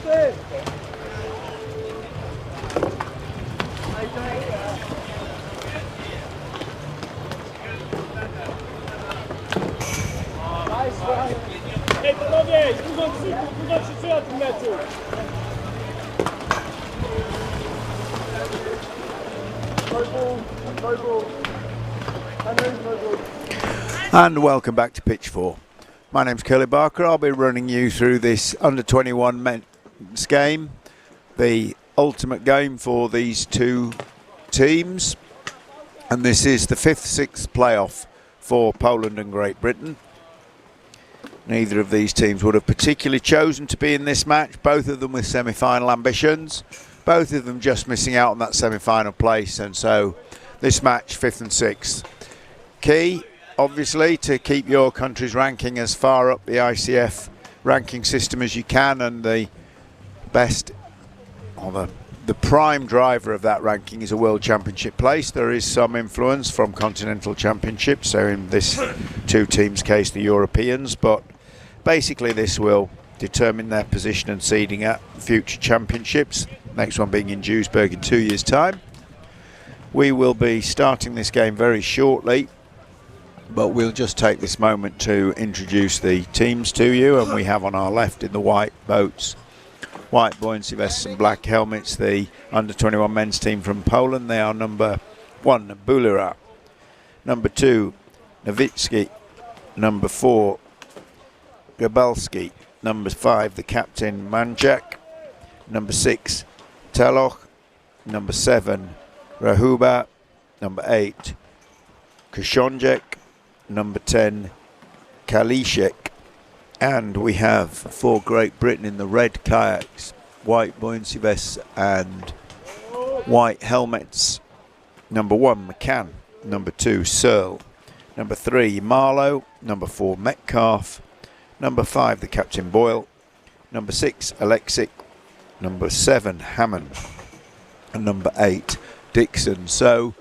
Ej, panowie, dużo krzyczy na tym meczu. And welcome back to Pitch 4. My name's Curly Barker. I'll be running you through this under-21 men's game, the ultimate game for these two teams. And this is the 5th-6th playoff for Poland and Great Britain. Neither of these teams would have particularly chosen to be in this match, both of them with semi-final ambitions, both of them just missing out on that semi-final place, and so this match, 5th and 6th. Key, obviously, to keep your country's ranking as far up the ICF ranking system as you can, and the best, or the prime driver of that ranking is a World Championship place. There is some influence from Continental Championships, so in this two teams' case, the Europeans, but basically this will determine their position and seeding at future championships, next one being in Duisburg in 2 years' time. We will be starting this game very shortly, but we'll just take this moment to introduce the teams to you, and we have on our left in the white boats, white buoyancy vests and black helmets, the under-21 men's team from Poland. They are number 1, Bulera, number 2, Nowicki, number 4, Gabalski, number 5, the captain Manjak, number 6, Taloch, number 7, Rahuba, number 8, Kushonjek, number 10, Kalishek, and we have for Great Britain in the red kayaks, white buoyancy vests and white helmets, number 1, McCann, number 2, Searle, number 3, Marlow, number 4, Metcalf, number 5, the captain Boyle, number 6, Alexic, number 7, Hammond, and number 8, Dixon. So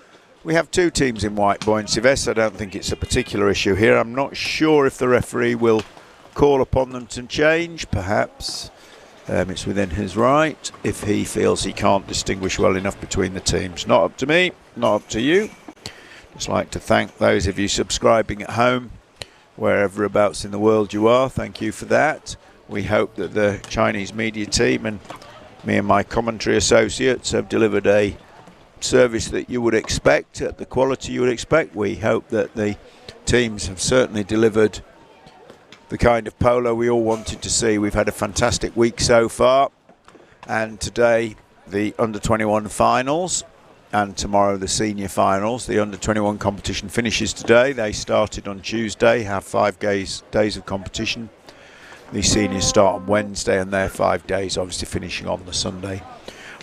we have two teams in white buoyancy vests. I don't think it's a particular issue here. I'm not sure if the referee will call upon them to change. Perhaps it's within his right if he feels he can't distinguish well enough between the teams. Not up to me, not up to you. Just like to thank those of you subscribing at home, wherever abouts in the world you are. Thank you for that. We hope that the Chinese media team and me and my commentary associates have delivered a service that you would expect, at the quality you would expect. We hope that the teams have certainly delivered the kind of polo we all wanted to see. We've had a fantastic week so far, and today the under-21 finals, and tomorrow the senior finals. The under-21 competition finishes today. They started on Tuesday, have 5 days of competition. The seniors start on Wednesday, and they're 5 days, obviously finishing on the Sunday.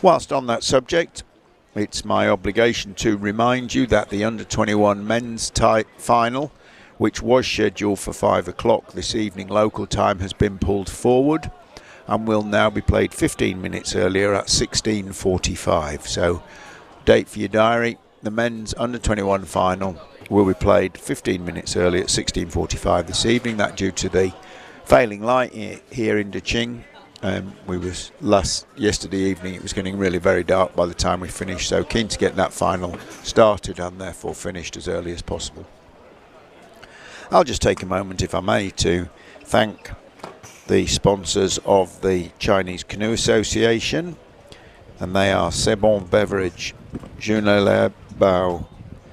Whilst on that subject, it's my obligation to remind you that the under-21 men's final, which was scheduled for 5 o'clock this evening local time, has been pulled forward and will now be played 15 minutes earlier at 16:45. So date for your diary, the men's under-21 final will be played 15 minutes early at 16:45 this evening. That due to the failing light here in Deqing. Yesterday evening it was getting really very dark by the time we finished, so keen to get that final started and therefore finished as early as possible. I'll just take a moment, if I may, to thank the sponsors of the Chinese Canoe Association, and they are C'est Bon Beverage, Junle Bao,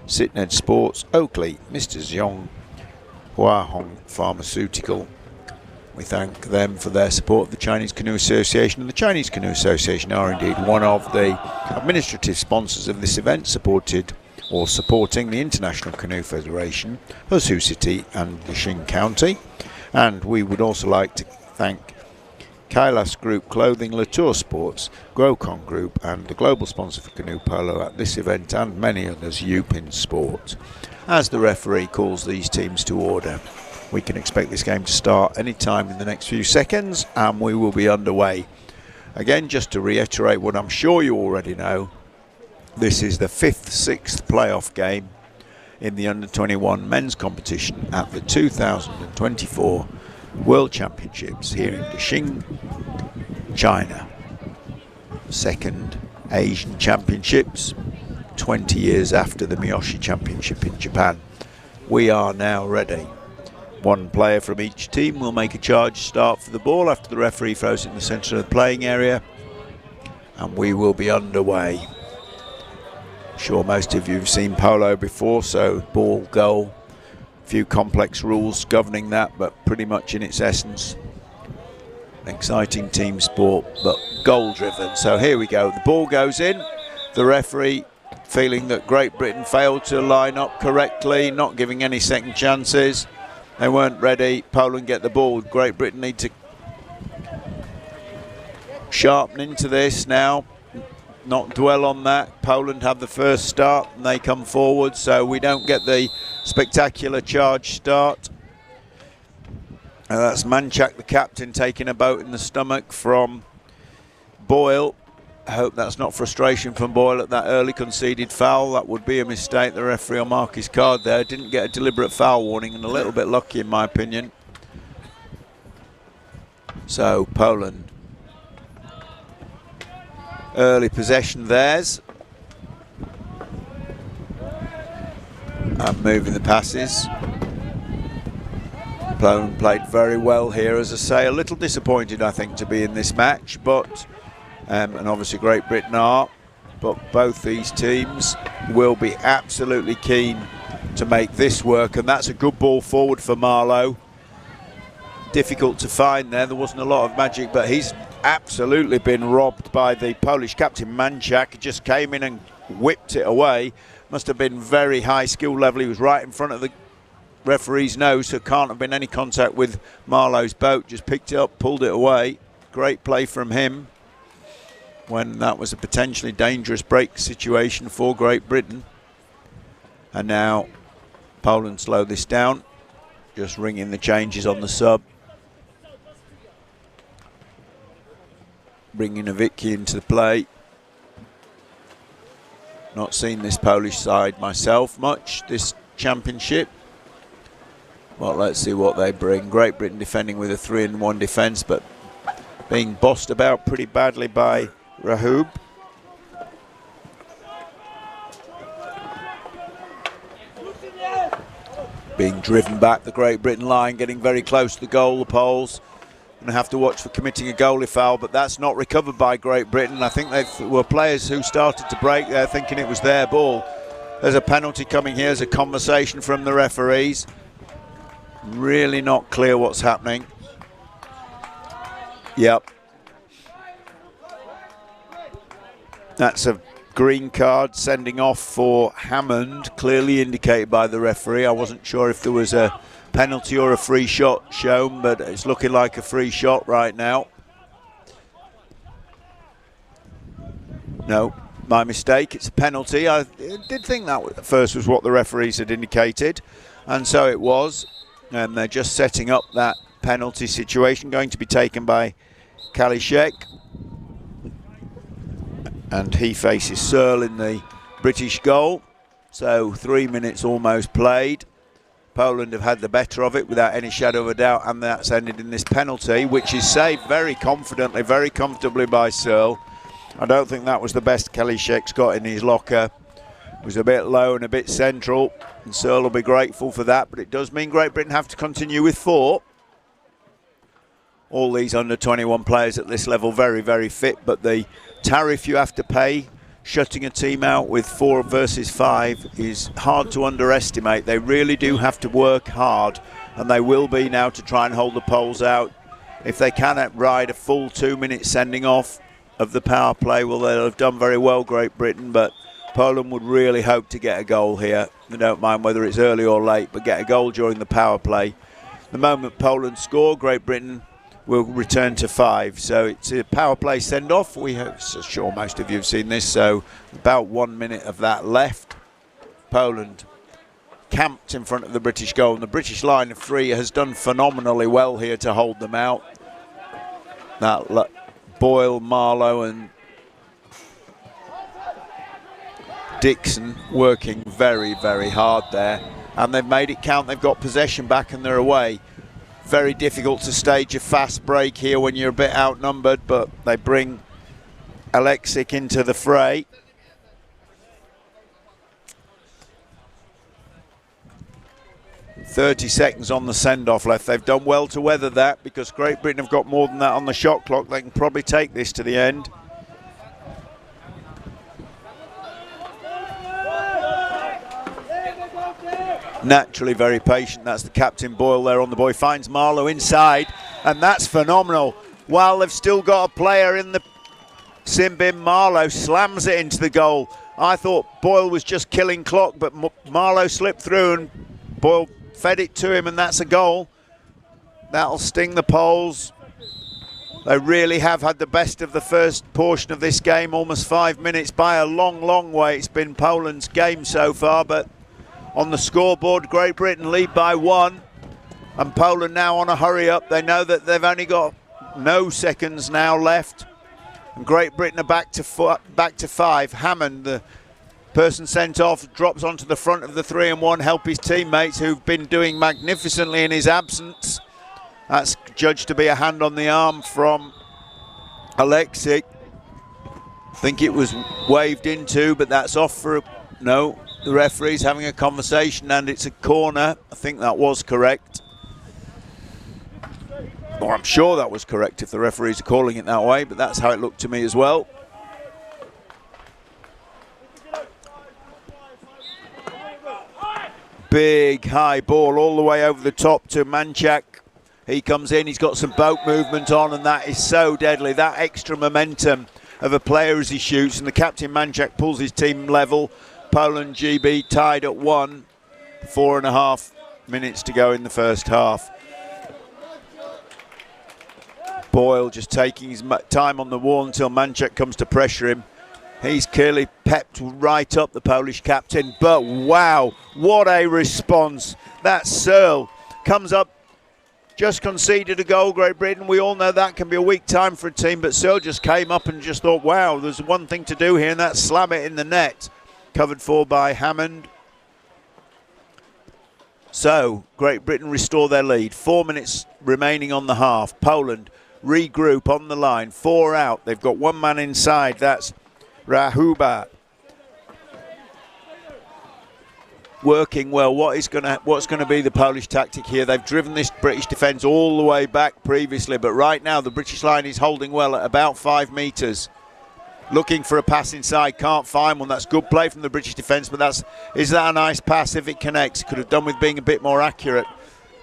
Sitned Sports, Oakley, Mr. Xiong, Hua Hong Pharmaceutical. We thank them for their support of the Chinese Canoe Association, and the Chinese Canoe Association are indeed one of the administrative sponsors of this event, supporting the International Canoe Federation, Huzhou City and Deqing County. And we would also like to thank Kailas Group Clothing, Latour Sports, Grocon Group, and the global sponsor for Canoe Polo at this event, and many others, Yupin Sport. As the referee calls these teams to order, we can expect this game to start any time in the next few seconds, and we will be underway. Again, just to reiterate what I'm sure you already know, this is the 5th-6th playoff game in the under-21 men's competition at the 2024 World Championships here in Deqing, China. Second Asian Championships, 20 years after the Miyoshi Championship in Japan. We are now ready. One player from each team will make a charge start for the ball after the referee throws it in the centre of the playing area, and we will be underway. I'm sure most of you have seen polo before, so ball, goal, a few complex rules governing that, but pretty much in its essence an exciting team sport, but goal driven. So here we go, the ball goes in, the referee feeling that Great Britain failed to line up correctly, not giving any second chances. They weren't ready. Poland get the ball. Great Britain need to sharpen into this now, not dwell on that. Poland have the first start and they come forward, so we don't get the spectacular charge start. That's Manchak, the captain, taking a boat in the stomach from Boyle. I hope that's not frustration from Boyle at that early conceded foul. That would be a mistake. The referee will mark his card there. Didn't get a deliberate foul warning, and a little bit lucky in my opinion. So Poland, early possession theirs. And moving the passes. Poland played very well here, as I say. A little disappointed, I think, to be in this match, but and obviously Great Britain are, but both these teams will be absolutely keen to make this work, and that's a good ball forward for Marlow. Difficult to find there wasn't a lot of magic, but he's absolutely been robbed by the Polish captain. Manchak just came in and whipped it away. Must have been very high skill level. He was right in front of the referee's nose, so can't have been any contact with Marlow's boat. Just picked it up, pulled it away. Great play from him when that was a potentially dangerous break situation for Great Britain. And now Poland slow this down, just ringing the changes on the sub. Bringing Deqing into the play. Not seen this Polish side myself much this championship. Well, let's see what they bring. Great Britain defending with a 3-1 defence, but being bossed about pretty badly by Rahub. Being driven back, the Great Britain line, getting very close to the goal, the Poles. Going to have to watch for committing a goalie foul, but that's not recovered by Great Britain. I think they were players who started to break there thinking it was their ball. There's a penalty coming here, there's a conversation from the referees. Really not clear what's happening. Yep. That's a green card sending off for Hammond, clearly indicated by the referee. I wasn't sure if there was a penalty or a free shot shown, but it's looking like a free shot right now. No, my mistake, it's a penalty. I did think that at first was what the referees had indicated, and so it was. And they're just setting up that penalty situation, going to be taken by Kalishek. And he faces Searle in the British goal. So 3 minutes almost played. Poland have had the better of it without any shadow of a doubt, and that's ended in this penalty, which is saved very confidently, very comfortably by Searle. I don't think that was the best Kalishek's got in his locker. It was a bit low and a bit central, and Searle will be grateful for that, but it does mean Great Britain have to continue with 4. All these under-21 players at this level very, very fit, but the tariff you have to pay shutting a team out with 4 versus 5 is hard to underestimate. They really do have to work hard, and they will be now to try and hold the Poles out. If they cannot ride a full 2 minute sending off of the power play, well, they'll have done very well, Great Britain, but Poland would really hope to get a goal here. They don't mind whether it's early or late, but get a goal during the power play. The moment Poland score, Great Britain will return to 5. So it's a power play send-off. We have, so sure most of you have seen this, so about 1 minute of that left. Poland camped in front of the British goal, and the British line of 3 has done phenomenally well here to hold them out. That Boyle, Marlow and Deqing working very, very hard there, and they've made it count. They've got possession back and they're away. Very difficult to stage a fast break here when you're a bit outnumbered, but they bring Alexic into the fray. .30 seconds on the send-off left. They've done well to weather that because Great Britain have got more than that on the shot clock. They can probably take this to the end. Naturally very patient. That's the captain Boyle there on the boy. Finds Marlowe inside, and that's phenomenal. While they've still got a player in the sin bin, Marlowe slams it into the goal. I thought Boyle was just killing clock, but Marlowe slipped through and Boyle fed it to him, and that's a goal. That'll sting the Poles. They really have had the best of the first portion of this game, almost 5 minutes by a long, long way. It's been Poland's game so far, but on the scoreboard, Great Britain lead by 1, and Poland now on a hurry up. They know that they've only got no seconds now left, and Great Britain are back to 5. Hammond, the person sent off, drops onto the front of the 3-and-1, help his teammates who've been doing magnificently in his absence. That's judged to be a hand on the arm from Alexic. I think it was waved into, but that's off for no. The referee's having a conversation and it's a corner. I think that was correct. Or I'm sure that was correct if the referees are calling it that way, but that's how it looked to me as well. Big high ball all the way over the top to Manchak. He comes in, he's got some boat movement on, and that is so deadly. That extra momentum of a player as he shoots, and the captain Manchak pulls his team level. Poland GB tied at 1, 4.5 minutes to go in the first half. Boyle just taking his time on the wall until Manchak comes to pressure him. He's clearly pepped right up the Polish captain, but wow, what a response. That Searle comes up, just conceded a goal, Great Britain. We all know that can be a weak time for a team, but Searle just came up and just thought, wow, there's one thing to do here, and that's slam it in the net. Covered for by Hammond. So, Great Britain restore their lead. 4 minutes remaining on the half. Poland regroup on the line. 4 out. They've got one man inside. That's Rahuba. Working well. What's going to be the Polish tactic here? They've driven this British defence all the way back previously, but right now the British line is holding well at about 5 metres. Looking for a pass inside, can't find one. That's good play from the British defence, but is that a nice pass if it connects? Could have done with being a bit more accurate.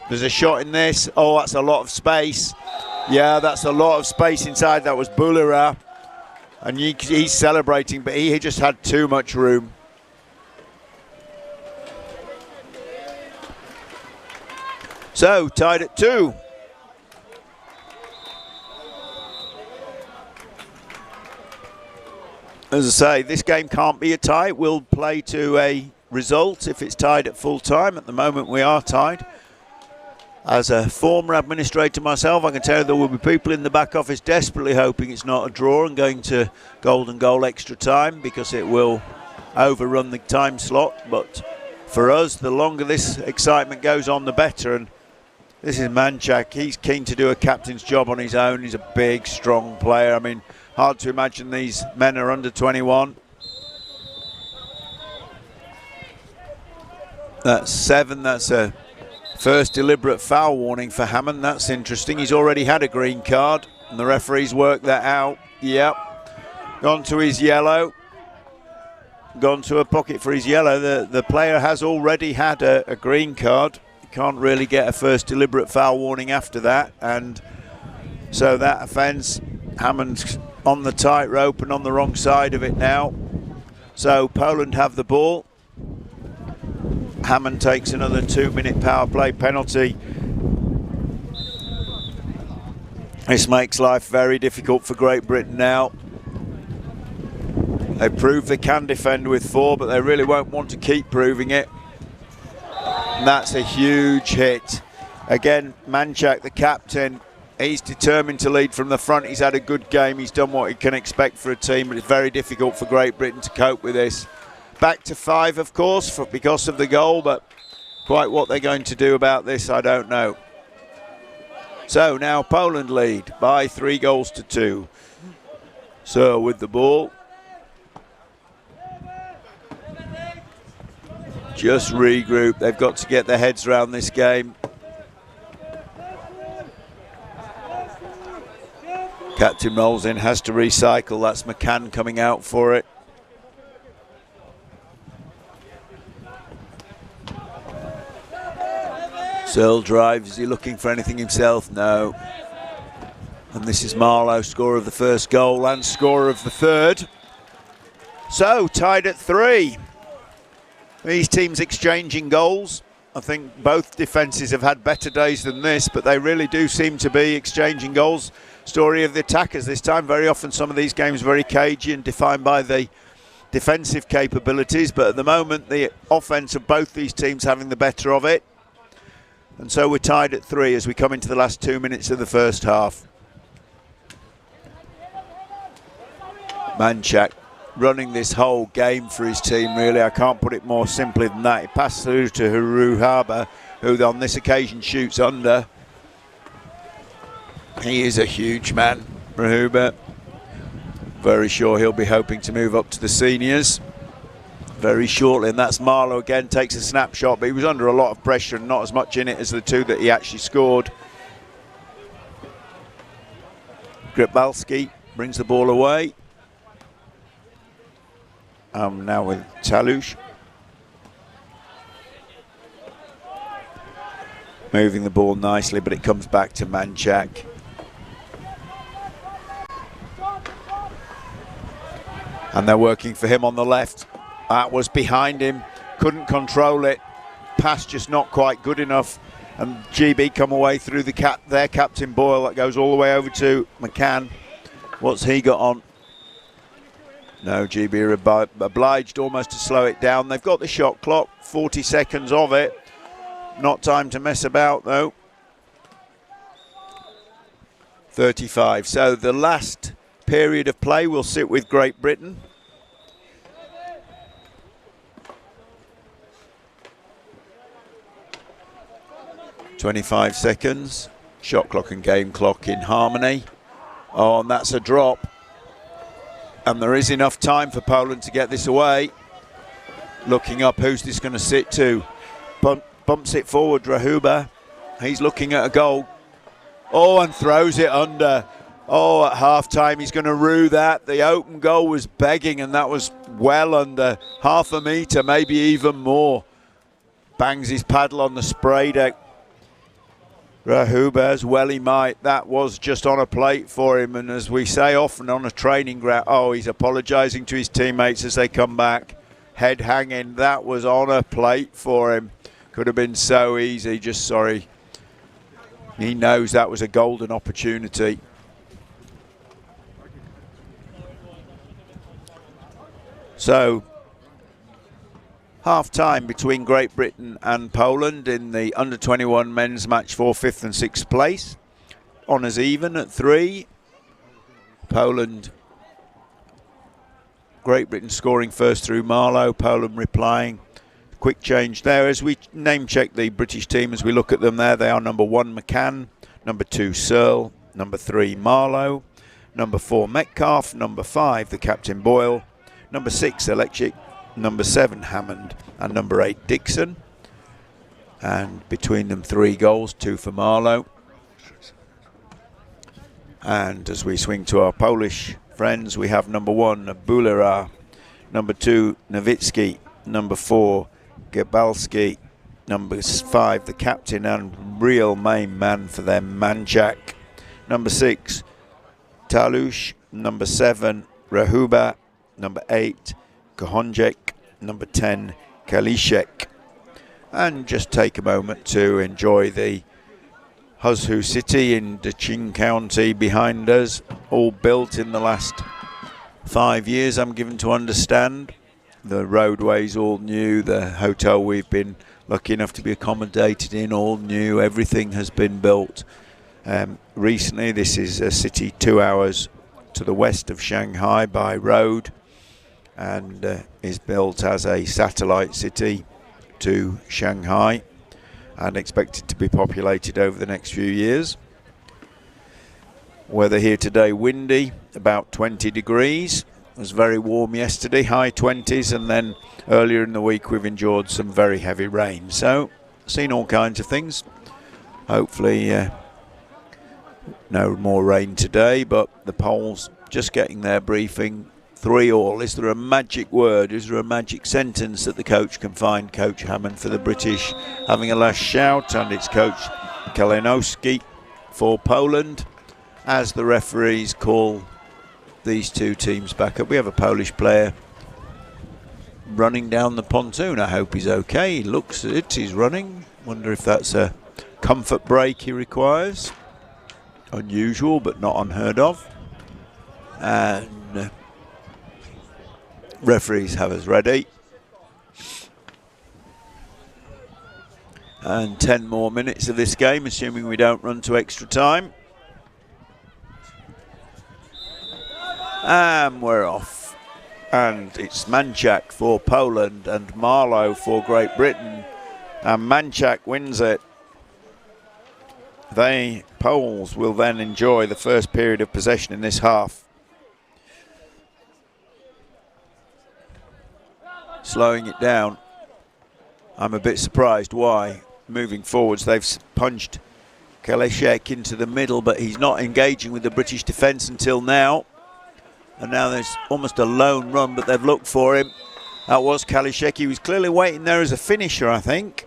There's a shot in this. Oh, that's a lot of space. Yeah, that's a lot of space inside. That was Bulera. And he's celebrating, but he just had too much room. So, tied at 2. As I say, this game can't be a tie. We'll play to a result if it's tied at full time. At the moment, we are tied. As a former administrator myself, I can tell you there will be people in the back office desperately hoping it's not a draw and going to golden goal extra time because it will overrun the time slot. But for us, the longer this excitement goes on, the better. And this is Manchak. He's keen to do a captain's job on his own. He's a big, strong player. I mean, hard to imagine these men are under 21. That's 7. That's a first deliberate foul warning for Hammond. That's interesting. He's already had a green card, and the referee's worked that out. Yep. Gone to his yellow. Gone to a pocket for his yellow. The player has already had a green card. You can't really get a first deliberate foul warning after that. And so that offence, Hammond's on the tightrope and on the wrong side of it now. So Poland have the ball. Hammond takes another 2-minute power play penalty. This makes life very difficult for Great Britain now. They prove they can defend with 4, but they really won't want to keep proving it. And that's a huge hit. Again, Manchak, the captain, he's determined to lead from the front. He's had a good game. He's done what he can expect for a team, but it's very difficult for Great Britain to cope with this. Back to 5, of course, because of the goal, but quite what they're going to do about this, I don't know. So now Poland lead by 3 goals to 2. So with the ball. Just regroup. They've got to get their heads around this game. Captain rolls in, has to recycle. That's McCann coming out for it. Searle drives. Is he looking for anything himself? No. And this is Marlowe, scorer of the first goal and scorer of the third. So tied at 3. These teams exchanging goals. I think both defences have had better days than this, but they really do seem to be exchanging goals. Story of the attackers this time. Very often some of these games are very cagey and defined by the defensive capabilities, but at the moment the offence of both these teams having the better of it. And so we're tied at 3 as we come into the last 2 minutes of the first half. Manchak running this whole game for his team, really. I can't put it more simply than that. He passed through to Huzhou, who on this occasion shoots under. He is a huge man, Huzhou. Very sure he'll be hoping to move up to the seniors very shortly. And that's Marlowe again, takes a snapshot, but he was under a lot of pressure and not as much in it as the 2 that he actually scored. Gripalski brings the ball away. Now with Talush. Moving the ball nicely, but it comes back to Manchak. And they're working for him on the left. That was behind him, couldn't control it. Pass just not quite good enough. And GB come away through their captain Boyle. That goes all the way over to McCann. What's he got on? No, GB are obliged almost to slow it down. They've got the shot clock, 40 seconds of it. Not time to mess about though. 35. So the last period of play will sit with Great Britain. .25 seconds. Shot clock and game clock in harmony. Oh, and that's a drop. And there is enough time for Poland to get this away. Looking up, who's this going to sit to? Bumps it forward, Huzhou. He's looking at a goal. Oh, and throws it under. Oh, at half-time he's going to rue that. The open goal was begging, and that was well under half a metre, maybe even more. Bangs his paddle on the spray deck. Huzhou, as well he might. That was just on a plate for him, and as we say often on a training ground, oh, he's apologising to his teammates as they come back. Head hanging, that was on a plate for him. Could have been so easy, just sorry. He knows that was a golden opportunity. So, half-time between Great Britain and Poland in the under-21 men's match for 5th and 6th place. Honours even at 3. Poland, Great Britain scoring first through Marlowe, Poland replying. Quick change there as we name-check the British team as we look at them there. They are number 1 McCann, number 2 Searle, number 3 Marlowe, number 4 Metcalf, number 5 the captain Boyle, number 6 Electric, number 7 Hammond, and number 8 Dixon. And between them 3 goals, 2 for Marlowe. And as we swing to our Polish friends, we have number 1 Bulera, number 2 Nowicki, number 4 Gebalski, number 5 the captain and real main man for them Manchak, number 6 Talush, number 7 Huzhou, number 8 Kohonjek, number 10 Kalishek. And just take a moment to enjoy the Huzhou city in Deqing County behind us, all built in the last 5 years, I'm given to understand. The roadways all new, the hotel we've been lucky enough to be accommodated in, all new, everything has been built recently. This is a city 2 hours to the west of Shanghai by road, and is built as a satellite city to Shanghai and expected to be populated over the next few years. Weather here today windy, about 20 degrees. It was very warm yesterday, high 20s, and then earlier in the week we've enjoyed some very heavy rain. So, seen all kinds of things. Hopefully no more rain today, but the Poles just getting their briefing. 3-3. Is there a magic word? Is there a magic sentence that the coach can find? Coach Hammond for the British having a last shout, and it's Coach Kalinowski for Poland as the referees call these two teams back up. We have a Polish player running down the pontoon. I hope he's okay. He looks at it, he's running. Wonder if that's a comfort break he requires. Unusual but not unheard of. And referees have us ready. And 10 more minutes of this game, assuming we don't run to extra time. And we're off. And it's Manchak for Poland and Marlow for Great Britain. And Manchak wins it. They, Poles, will then enjoy the first period of possession in this half. Slowing it down. I'm a bit surprised why. Moving forwards, they've punched Kalishek into the middle, but he's not engaging with the British defence until now. And now there's almost a lone run, but they've looked for him. That was Kalishek. He was clearly waiting there as a finisher, I think.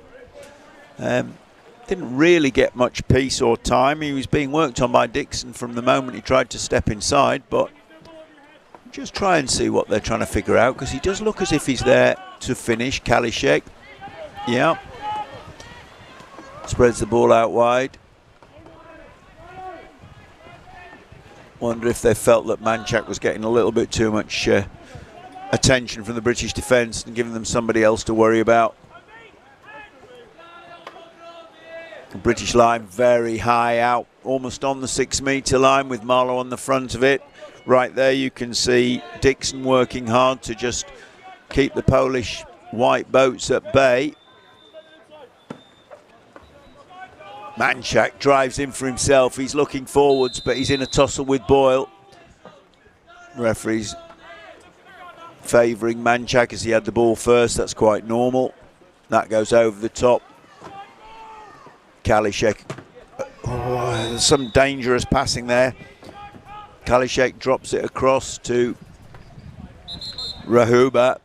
Didn't really get much peace or time. He was being worked on by Deqing from the moment he tried to step inside, but just try and see what they're trying to figure out, because he does look as if he's there to finish. Kalishek, yeah. Spreads the ball out wide. Wonder if they felt that Manchak was getting a little bit too much attention from the British defence and giving them somebody else to worry about. The British line very high out, almost on the 6 metre line with Marlow on the front of it. Right there you can see Deqing working hard to just keep the Polish white boats at bay. Manchak drives in for himself. He's looking forwards, but he's in a tussle with Boyle. Referee's favouring Manchak as he had the ball first. That's quite normal. That goes over the top. Kalishek. Oh, there's some dangerous passing there. Kalishek drops it across to Rahuba,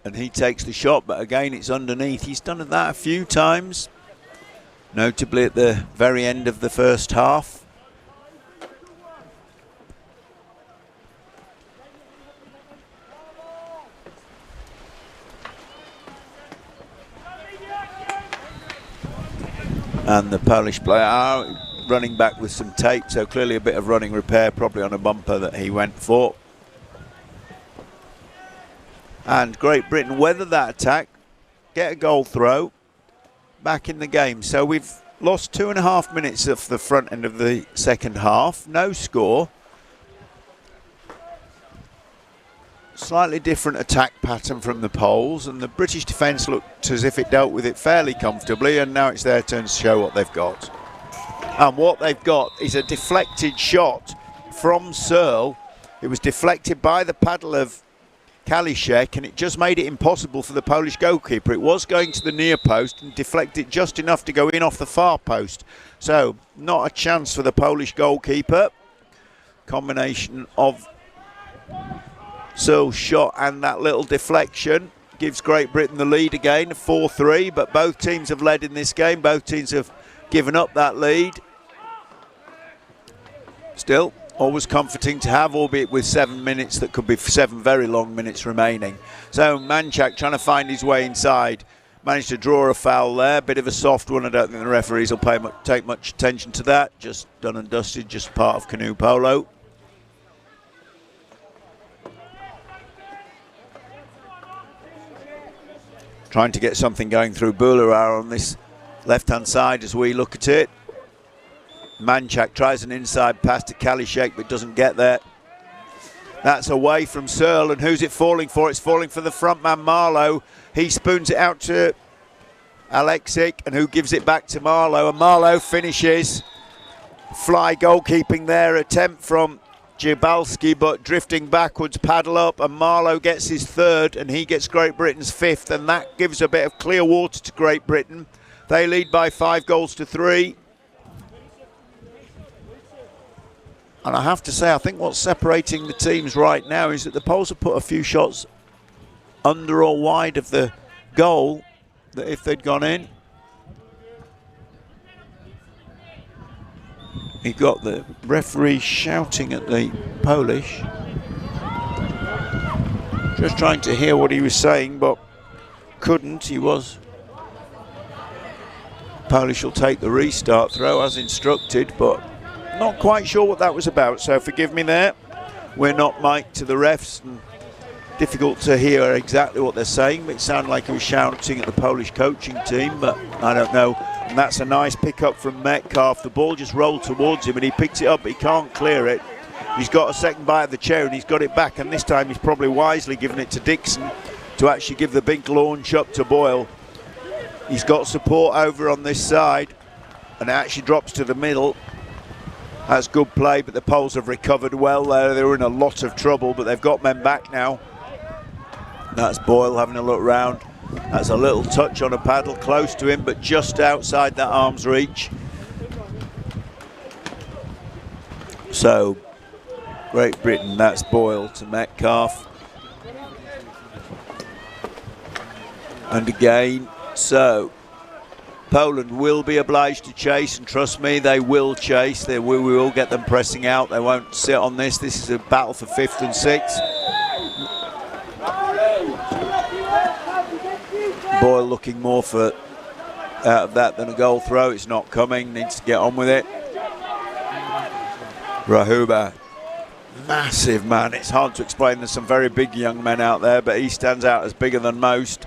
and he takes the shot, but again it's underneath. He's done that a few times, notably at the very end of the first half. And the Polish player are running back with some tape, so clearly a bit of running repair, probably on a bumper that he went for. And Great Britain weather that attack, get a goal throw, back in the game. So we've lost 2.5 minutes of the front end of the second half, no score. Slightly different attack pattern from the Poles, and the British defence looked as if it dealt with it fairly comfortably, and now it's their turn to show what they've got. And what they've got is a deflected shot from Searle. It was deflected by the paddle of Kalishek, and it just made it impossible for the Polish goalkeeper. It was going to the near post and deflected just enough to go in off the far post. So not a chance for the Polish goalkeeper. Combination of Searle's shot and that little deflection gives Great Britain the lead again, 4-3, but both teams have led in this game. Both teams have given up that lead. Still, always comforting to have, albeit with 7 minutes that could be 7 very long minutes remaining. So Manchak trying to find his way inside. Managed to draw a foul there, bit of a soft one. I don't think the referees will take much attention to that. Just done and dusted, just part of canoe polo. Trying to get something going through Boulouar on this left-hand side as we look at it. Manchak tries an inside pass to Kalishek but doesn't get there. That's away from Searle, and who's it falling for? It's falling for the front man Marlow. He spoons it out to Alexic, and who gives it back to Marlow, and Marlow finishes. fly goalkeeping there, attempt from Jabalski, but drifting backwards, paddle up, and Marlow gets his third, and he gets Great Britain's fifth, and that gives a bit of clear water to Great Britain. They lead by 5-3. And I have to say, I think what's separating the teams right now is that the Poles have put a few shots under or wide of the goal that if they'd gone in. He got the referee shouting at the Polish. Just trying to hear what he was saying, but couldn't. He was. Polish will take the restart throw as instructed, but not quite sure what that was about, so forgive me there. We're not mic'd to the refs, and difficult to hear exactly what they're saying, but it sounded like he was shouting at the Polish coaching team, but I don't know. And that's a nice pick up from Metcalf. The ball just rolled towards him and he picks it up, but he can't clear it. He's got a second bite of the chair and he's got it back, and this time he's probably wisely given it to Deqing to actually give the big launch up to Boyle. He's got support over on this side and it actually drops to the middle. That's good play, but the Poles have recovered well there. They were in a lot of trouble, but they've got men back now. That's Boyle having a look round. That's a little touch on a paddle close to him, but just outside that arm's reach. So, Great Britain, that's Boyle to Metcalf. And again, so Poland will be obliged to chase, and trust me, they will chase. We will get them pressing out. They won't sit on this. This is a battle for 5th and 6th. Boyle looking more for out of that than a goal throw. It's not coming, needs to get on with it. Rahuba, massive man. It's hard to explain. There's some very big young men out there, but he stands out as bigger than most.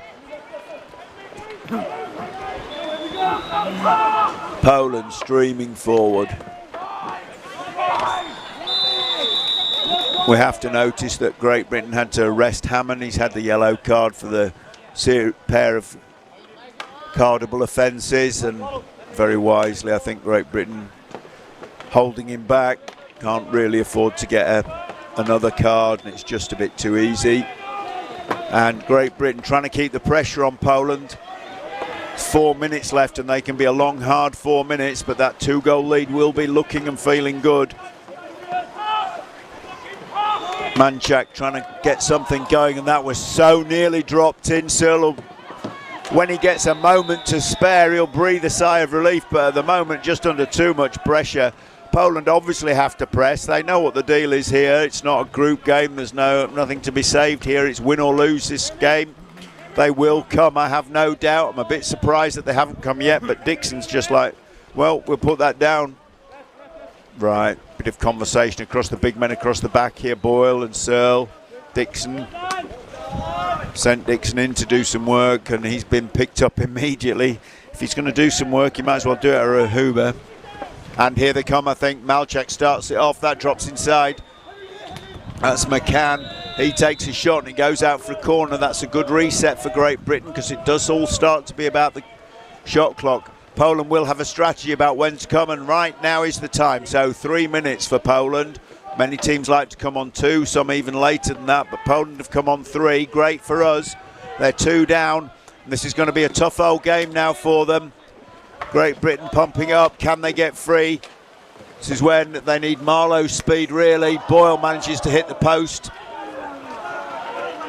Poland streaming forward. We have to notice that Great Britain had to arrest Hammond. He's had the yellow card for the pair of cardable offences, and very wisely I think Great Britain holding him back. Can't really afford to get another card, and it's just a bit too easy. And Great Britain trying to keep the pressure on Poland. 4 minutes left and they can be a long hard 4 minutes, but that 2-goal lead will be looking and feeling good. Manchak trying to get something going, and that was so nearly dropped in. Searle, when he gets a moment to spare, he'll breathe a sigh of relief, but at the moment just under too much pressure. Poland obviously have to press. They know what the deal is here. It's not a group game. There's nothing to be saved here. It's win or lose this game. They will come, I have no doubt. I'm a bit surprised that they haven't come yet, but Dixon's just like, well, we'll put that down. Right, bit of conversation across the big men across the back here. Boyle and Searle. Deqing sent Deqing in to do some work, and he's been picked up immediately. If he's going to do some work, he might as well do it at Rahuba. And here they come, I think. Malchak starts it off. That drops inside. That's McCann. He takes a shot and it goes out for a corner. That's a good reset for Great Britain, because it does all start to be about the shot clock. Poland will have a strategy about when to come, and right now is the time. So 3 minutes for Poland. Many teams like to come on 2, some even later than that, but Poland have come on 3. Great for us. They're 2 down. This is going to be a tough old game now for them. Great Britain pumping up. Can they get free? This is when they need Marlowe's speed, really. Boyle manages to hit the post.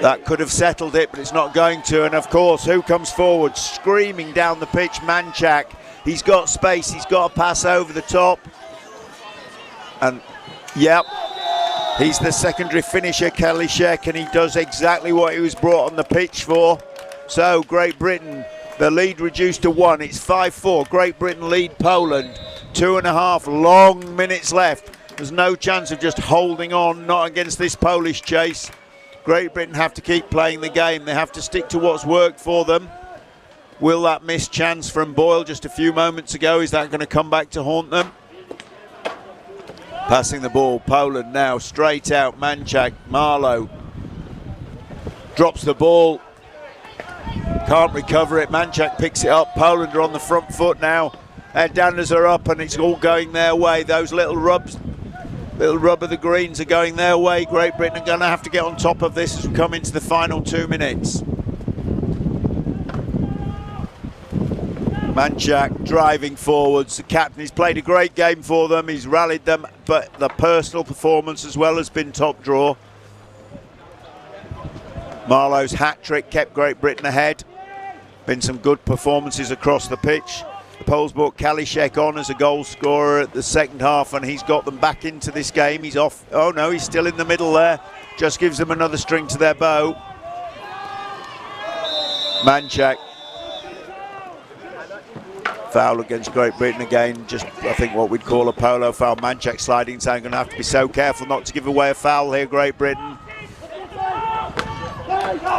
That could have settled it, but it's not going to. And of course, who comes forward screaming down the pitch? Manchak. He's got space. He's got a pass over the top. And yep, he's the secondary finisher, Kalishek, and he does exactly what he was brought on the pitch for. So Great Britain, the lead reduced to 1. It's 5-4. Great Britain lead Poland. 2.5 long minutes left. There's no chance of just holding on, not against this Polish chase. Great Britain have to keep playing the game. They have to stick to what's worked for them. Will that missed chance from Boyle just a few moments ago, is that going to come back to haunt them? Passing the ball, Poland now, straight out, Manchak, Marlow. Drops the ball. Can't recover it, Manchak picks it up. Poland are on the front foot now. Headlanders are up and it's all going their way. Those little rub of the greens are going their way. Great Britain are going to have to get on top of this as we come into the final 2 minutes. Manchak driving forwards. The captain, he's played a great game for them. He's rallied them, but the personal performance as well has been top draw. Marlowe's hat-trick kept Great Britain ahead. Been some good performances across the pitch. The Poles brought Kalishek on as a goal scorer at the second half, and he's got them back into this game. He's off. Oh no, he's still in the middle there. Just gives them another string to their bow. Manchak. Foul against Great Britain again. Just, I think, what we'd call a polo foul. Manchak sliding, so I'm going to have to be so careful not to give away a foul here, Great Britain.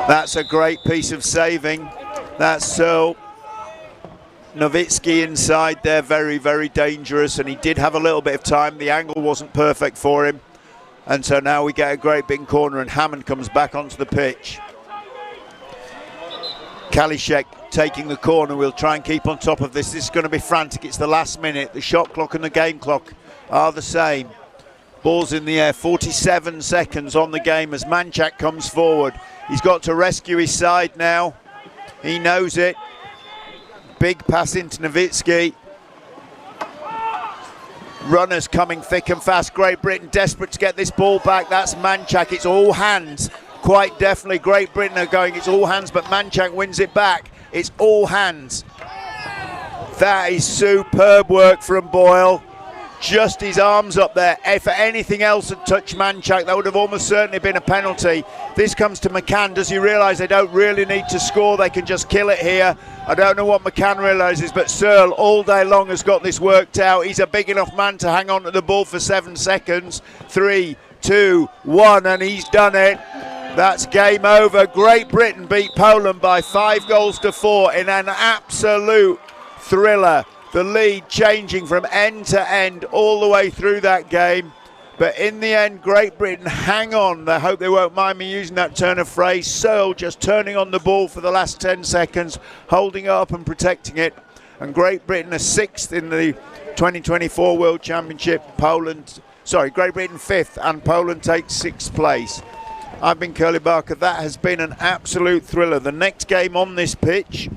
That's a great piece of saving. That's Searle. Nowitzki inside there, very, very dangerous, and he did have a little bit of time. The angle wasn't perfect for him, and so now we get a Great Britain corner, and Hammond comes back onto the pitch. Kalishek taking the corner. We'll try and keep on top of this. This is going to be frantic. It's the last minute. The shot clock and the game clock are the same. Ball's in the air. 47 seconds on the game as Manchak comes forward. He's got to rescue his side now. He knows it. Big pass into Nowitzki. Runners coming thick and fast. Great Britain desperate to get this ball back. That's Manchak. It's all hands. Quite definitely Great Britain are going, it's all hands, but Manchak wins it back. It's all hands. That is superb work from Boyle. Just his arms up there. If anything else had touched Manchak, that would have almost certainly been a penalty. This comes to McCann. Does he realise they don't really need to score? They can just kill it here. I don't know what McCann realises, but Searle all day long has got this worked out. He's a big enough man to hang on to the ball for 7 seconds. 3, 2, 1, and he's done it. That's game over. Great Britain beat Poland by 5 goals to 4 in an absolute thriller. The lead changing from end to end all the way through that game. But in the end, Great Britain hang on. I hope they won't mind me using that turn of phrase. Searle just turning on the ball for the last 10 seconds, holding it up and protecting it. And Great Britain are 6th in the 2024 World Championship. Great Britain 5th, and Poland takes 6th place. I've been Curly Barker. That has been an absolute thriller. The next game on this pitch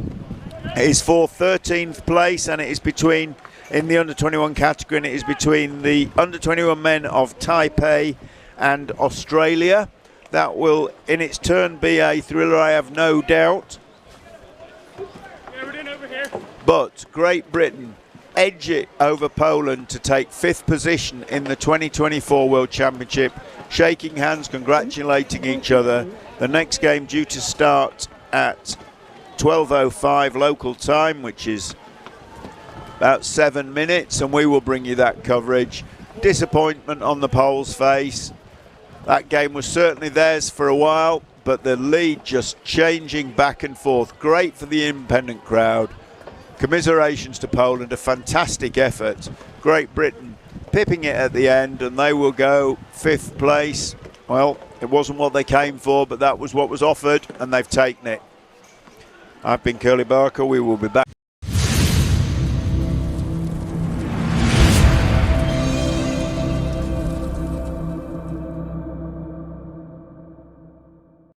is for 13th place, and it is between, in the under-21 category, and it is between the under-21 men of Taipei and Australia. That will, in its turn, be a thriller, I have no doubt. But Great Britain edge it over Poland to take 5th position in the 2024 World Championship. Shaking hands, congratulating each other. The next game due to start at 12:05 local time, which is about 7 minutes, and we will bring you that coverage. Disappointment on the Poles' face. That game was certainly theirs for a while, but the lead just changing back and forth. Great for the independent crowd. Commiserations to Poland, a fantastic effort. Great Britain pipping it at the end, and they will go 5th place. Well, it wasn't what they came for, but that was what was offered, and they've taken it. I've been Curly Barker. We will be back.